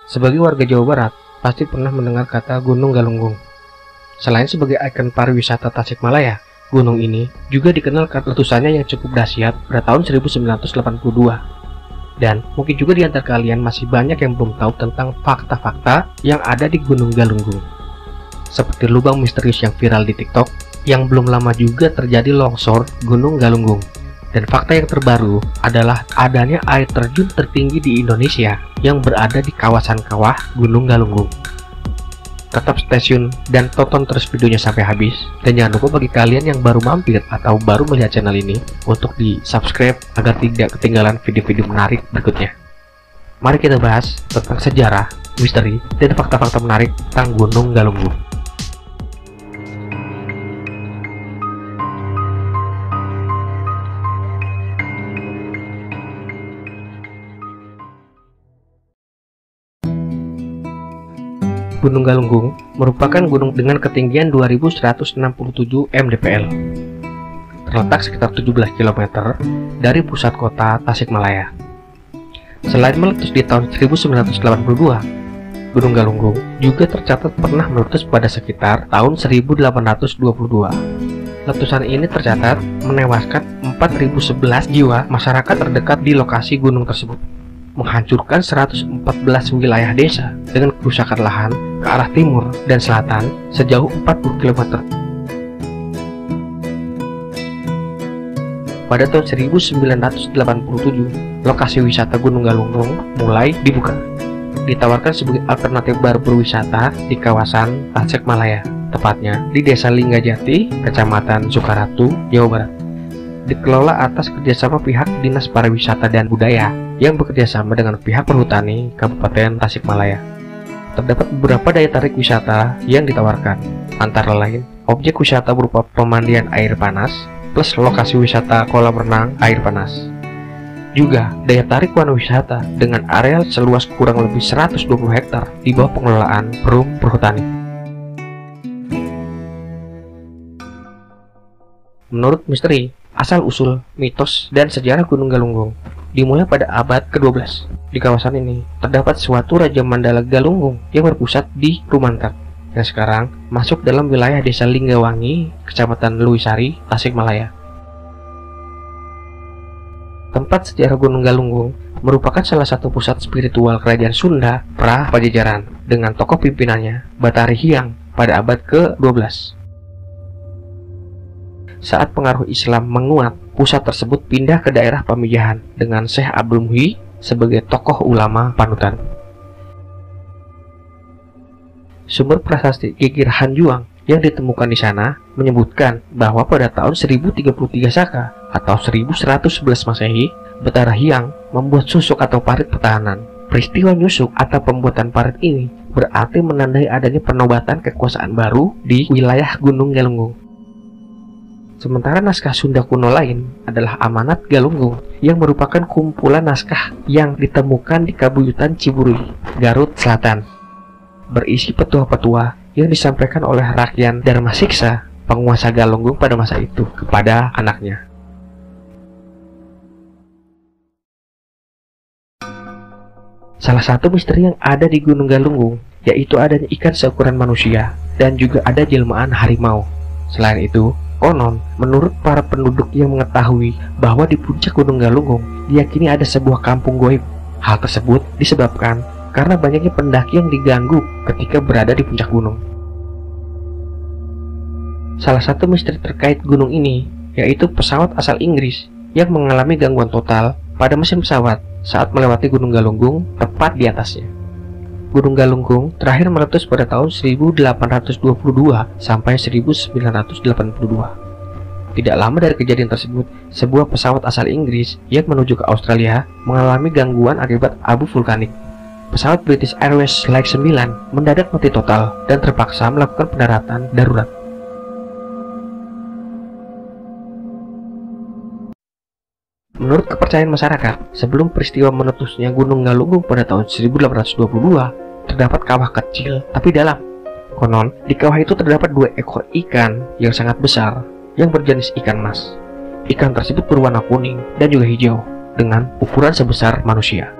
Sebagai warga Jawa Barat, pasti pernah mendengar kata Gunung Galunggung. Selain sebagai ikon pariwisata Tasikmalaya, gunung ini juga dikenal karena letusannya yang cukup dahsyat pada tahun 1982. Dan mungkin juga di antara kalian masih banyak yang belum tahu tentang fakta-fakta yang ada di Gunung Galunggung. Seperti lubang misterius yang viral di TikTok, yang belum lama juga terjadi longsor Gunung Galunggung. Dan fakta yang terbaru adalah adanya air terjun tertinggi di Indonesia yang berada di kawasan kawah Gunung Galunggung. Tetap stay tune dan tonton terus videonya sampai habis. Dan jangan lupa bagi kalian yang baru mampir atau baru melihat channel ini untuk di subscribe agar tidak ketinggalan video-video menarik berikutnya. Mari kita bahas tentang sejarah, misteri, dan fakta-fakta menarik tentang Gunung Galunggung. Gunung Galunggung merupakan gunung dengan ketinggian 2167 mdpl. Terletak sekitar 17 km dari pusat kota Tasikmalaya. Selain meletus di tahun 1982, Gunung Galunggung juga tercatat pernah meletus pada sekitar tahun 1822. Letusan ini tercatat menewaskan 4.011 jiwa masyarakat terdekat di lokasi gunung tersebut, menghancurkan 114 wilayah desa dengan kerusakan lahan ke arah timur dan selatan sejauh 40 km. Pada tahun 1987, lokasi wisata Gunung Galunggung mulai dibuka, ditawarkan sebagai alternatif baru berwisata di kawasan Tasikmalaya, tepatnya di Desa Linggajati, Kecamatan Sukaratu, Jawa Barat. Dikelola atas kerjasama pihak Dinas Pariwisata dan Budaya yang bekerjasama dengan pihak Perhutani Kabupaten Tasikmalaya. Terdapat beberapa daya tarik wisata yang ditawarkan, antara lain objek wisata berupa pemandian air panas plus lokasi wisata kolam renang air panas. Juga daya tarik wanawisata dengan areal seluas kurang lebih 120 hektar di bawah pengelolaan Perum Perhutani. Menurut misteri, asal-usul, mitos, dan sejarah Gunung Galunggung dimulai pada abad ke-12. Di kawasan ini terdapat suatu Raja Mandala Galunggung yang berpusat di Rumantak, yang sekarang masuk dalam wilayah Desa Linggawangi, Kecamatan Luwisari, Tasikmalaya. Tempat sejarah Gunung Galunggung merupakan salah satu pusat spiritual Kerajaan Sunda pra Pajajaran dengan tokoh pimpinannya Batari Hyang pada abad ke-12. Saat pengaruh Islam menguat, pusat tersebut pindah ke daerah Pamijahan dengan Syekh Abdul Muhyi sebagai tokoh ulama panutan. Sumber prasasti Gigir Hanjuang yang ditemukan di sana menyebutkan bahwa pada tahun 1033 Saka atau 1111 Masehi, Batara Hyang membuat susuk atau parit pertahanan. Peristiwa nyusuk atau pembuatan parit ini berarti menandai adanya penobatan kekuasaan baru di wilayah Gunung Galunggung. Sementara naskah Sunda kuno lain adalah Amanat Galunggung yang merupakan kumpulan naskah yang ditemukan di Kabuyutan Ciburui, Garut Selatan, berisi petua-petua yang disampaikan oleh Rakyan Darmasiksa, penguasa Galunggung pada masa itu, kepada anaknya. Salah satu misteri yang ada di Gunung Galunggung yaitu adanya ikan seukuran manusia dan juga ada jelmaan harimau. Selain itu, konon, menurut para penduduk yang mengetahui bahwa di puncak Gunung Galunggung diyakini ada sebuah kampung goib. Hal tersebut disebabkan karena banyaknya pendaki yang diganggu ketika berada di puncak gunung. Salah satu misteri terkait gunung ini yaitu pesawat asal Inggris yang mengalami gangguan total pada mesin pesawat saat melewati Gunung Galunggung tepat di atasnya. Gunung Galunggung terakhir meletus pada tahun 1822 sampai 1982. Tidak lama dari kejadian tersebut, sebuah pesawat asal Inggris yang menuju ke Australia mengalami gangguan akibat abu vulkanik. Pesawat British Airways Flight 9 mendadak mati total dan terpaksa melakukan pendaratan darurat. Menurut kepercayaan masyarakat, sebelum peristiwa meletusnya Gunung Galunggung pada tahun 1822, terdapat kawah kecil tapi dalam. Konon, di kawah itu terdapat 2 ekor ikan yang sangat besar yang berjenis ikan mas. Ikan tersebut berwarna kuning dan juga hijau dengan ukuran sebesar manusia.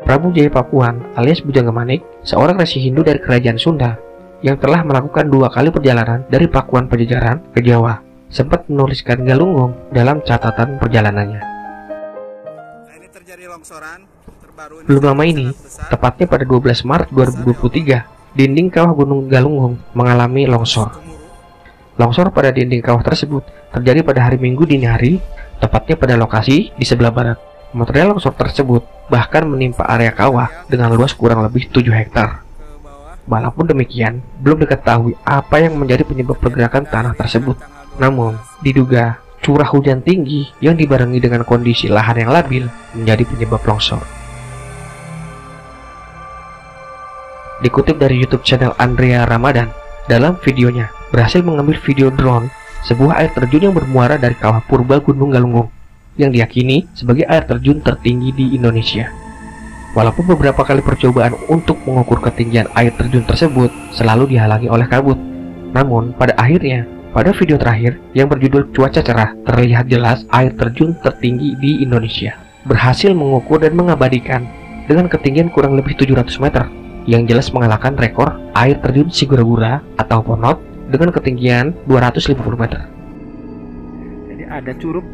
Prabu Jaya Pakuan alias Bujangga-Manik, seorang resi Hindu dari kerajaan Sunda yang telah melakukan 2 kali perjalanan dari Pakuan Pajajaran ke Jawa, sempat menuliskan Galunggung dalam catatan perjalanannya. Nah, ini terjadi longsoran terbaru Belum lama ini, tepatnya pada 12 Maret 2023, dinding kawah Gunung Galunggung mengalami longsor. Longsor pada dinding kawah tersebut terjadi pada hari Minggu dini hari, tepatnya pada lokasi di sebelah barat. Material longsor tersebut bahkan menimpa area kawah dengan luas kurang lebih 7 hektar. Walaupun demikian, belum diketahui apa yang menjadi penyebab pergerakan tanah tersebut. Namun, diduga curah hujan tinggi yang dibarengi dengan kondisi lahan yang labil menjadi penyebab longsor. Dikutip dari YouTube channel Andrea Ramadan, dalam videonya berhasil mengambil video drone sebuah air terjun yang bermuara dari kawah purba Gunung Galunggung yang diyakini sebagai air terjun tertinggi di Indonesia. Walaupun beberapa kali percobaan untuk mengukur ketinggian air terjun tersebut selalu dihalangi oleh kabut, namun pada akhirnya, pada video terakhir yang berjudul Cuaca Cerah, terlihat jelas air terjun tertinggi di Indonesia berhasil mengukur dan mengabadikan dengan ketinggian kurang lebih 700 meter, yang jelas mengalahkan rekor air terjun Sigura-gura atau Ponot dengan ketinggian 250 meter. Jadi ada curug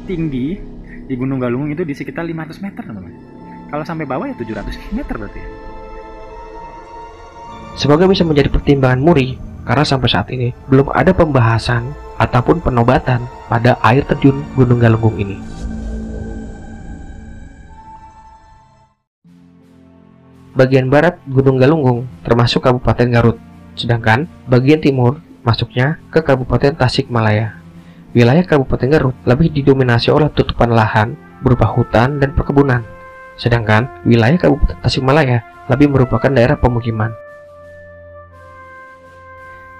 tinggi di Gunung Galunggung itu di sekitar 500 meter, teman-teman. Kalau sampai bawah ya 700 meter berarti ya. Semoga bisa menjadi pertimbangan Muri, karena sampai saat ini belum ada pembahasan ataupun penobatan pada air terjun Gunung Galunggung ini. Bagian barat Gunung Galunggung termasuk Kabupaten Garut, sedangkan bagian timur masuknya ke Kabupaten Tasikmalaya. Wilayah Kabupaten Garut lebih didominasi oleh tutupan lahan berupa hutan dan perkebunan, sedangkan wilayah Kabupaten Tasikmalaya lebih merupakan daerah pemukiman.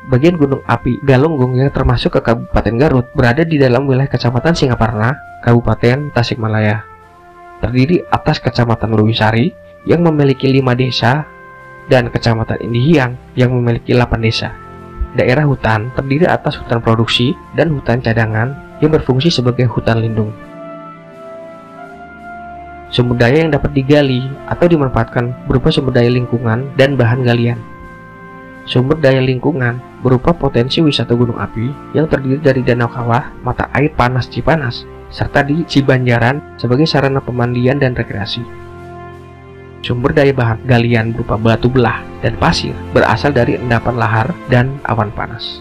Bagian gunung api Galunggung yang termasuk ke Kabupaten Garut berada di dalam wilayah Kecamatan Singaparna, Kabupaten Tasikmalaya. Terdiri atas Kecamatan Lewisari yang memiliki 5 desa dan Kecamatan Indihiang yang memiliki 8 desa. Daerah hutan terdiri atas hutan produksi dan hutan cadangan yang berfungsi sebagai hutan lindung. Sumber daya yang dapat digali atau dimanfaatkan berupa sumber daya lingkungan dan bahan galian. Sumber daya lingkungan berupa potensi wisata gunung api yang terdiri dari danau kawah, mata air panas Cipanas, serta di Cibanjaran sebagai sarana pemandian dan rekreasi. Sumber daya bahan galian berupa batu belah dan pasir berasal dari endapan lahar dan awan panas.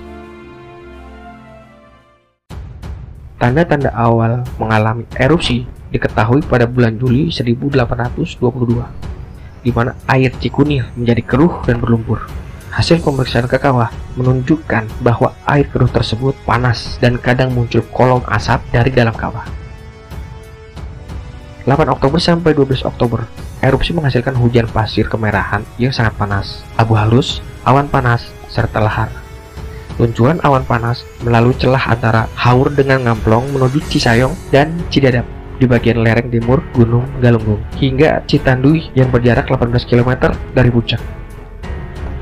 Tanda-tanda awal mengalami erupsi diketahui pada bulan Juli 1822, di mana air Cikunir menjadi keruh dan berlumpur. Hasil pemeriksaan ke kawah menunjukkan bahwa air keruh tersebut panas dan kadang muncul kolom asap dari dalam kawah. 8 Oktober sampai 12 Oktober, erupsi menghasilkan hujan pasir kemerahan yang sangat panas, abu halus, awan panas, serta lahar. Luncuran awan panas melalui celah antara Haur dengan Ngamplong menuju Cisayong dan Cidadap di bagian lereng timur Gunung Galunggung hingga Citandui yang berjarak 18 km dari puncak.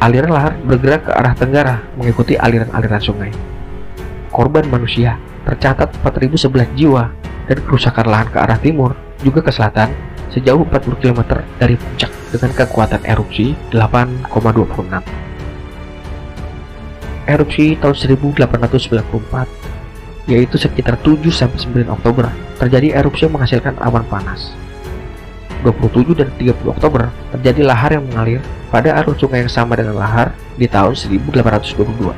Aliran lahar bergerak ke arah tenggara mengikuti aliran-aliran sungai. Korban manusia tercatat 4.011 jiwa dan kerusakan lahan ke arah timur juga ke selatan sejauh 40 km dari puncak dengan kekuatan erupsi 8,26. Erupsi tahun 1894, yaitu sekitar 7-9 Oktober, terjadi erupsi yang menghasilkan awan panas. 27 dan 30 Oktober, terjadi lahar yang mengalir pada arus sungai yang sama dengan lahar di tahun 1822.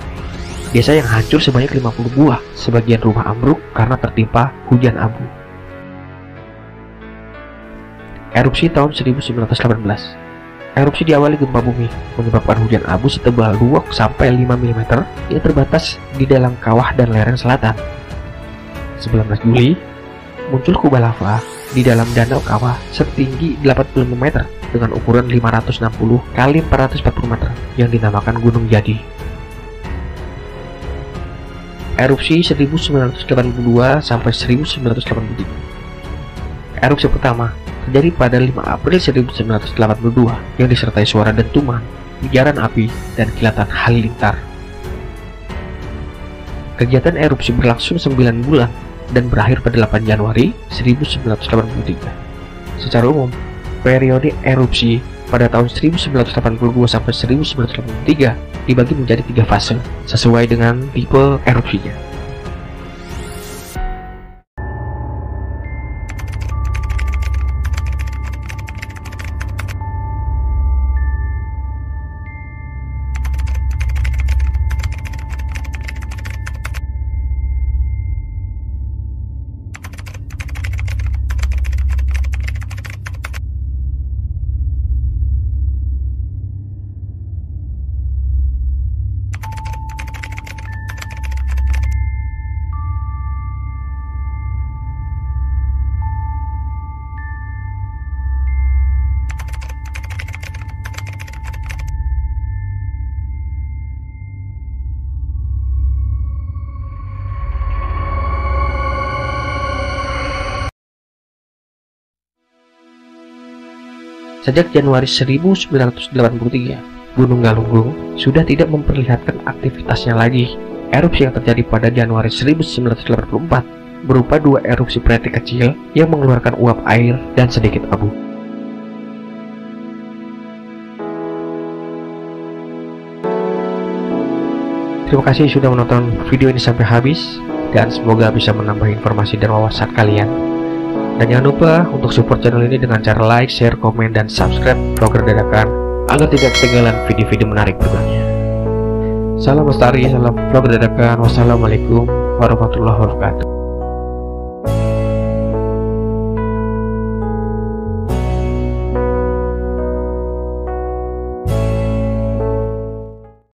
Desa yang hancur sebanyak 50 buah, sebagian rumah ambruk karena tertimpa hujan abu. Erupsi tahun 1918. Erupsi diawali gempa bumi, menyebabkan hujan abu setebal 2-5 mm yang terbatas di dalam kawah dan lereng selatan. 19 Juli, muncul kubah lava di dalam danau kawah setinggi 85 meter dengan ukuran 560 kali 440 meter yang dinamakan Gunung Jadi. Erupsi 1982 sampai 1983. Erupsi pertama terjadi pada 5 April 1982 yang disertai suara dentuman, pijaran api, dan kilatan halilintar. Kegiatan erupsi berlangsung 9 bulan dan berakhir pada 8 Januari 1983. Secara umum, periode erupsi pada tahun 1982 sampai 1983 dibagi menjadi 3 fase sesuai dengan tipe erupsinya. Sejak Januari 1983, Gunung Galunggung sudah tidak memperlihatkan aktivitasnya lagi. Erupsi yang terjadi pada Januari 1984 berupa 2 erupsi freatik kecil yang mengeluarkan uap air dan sedikit abu. Terima kasih sudah menonton video ini sampai habis, dan semoga bisa menambah informasi dan wawasan kalian. Dan jangan lupa untuk support channel ini dengan cara like, share, komen, dan subscribe Vlogger Dadakan agar tidak ketinggalan video-video menarik berikutnya. Salam lestari, salam Vlogger Dadakan. Wassalamualaikum warahmatullahi wabarakatuh.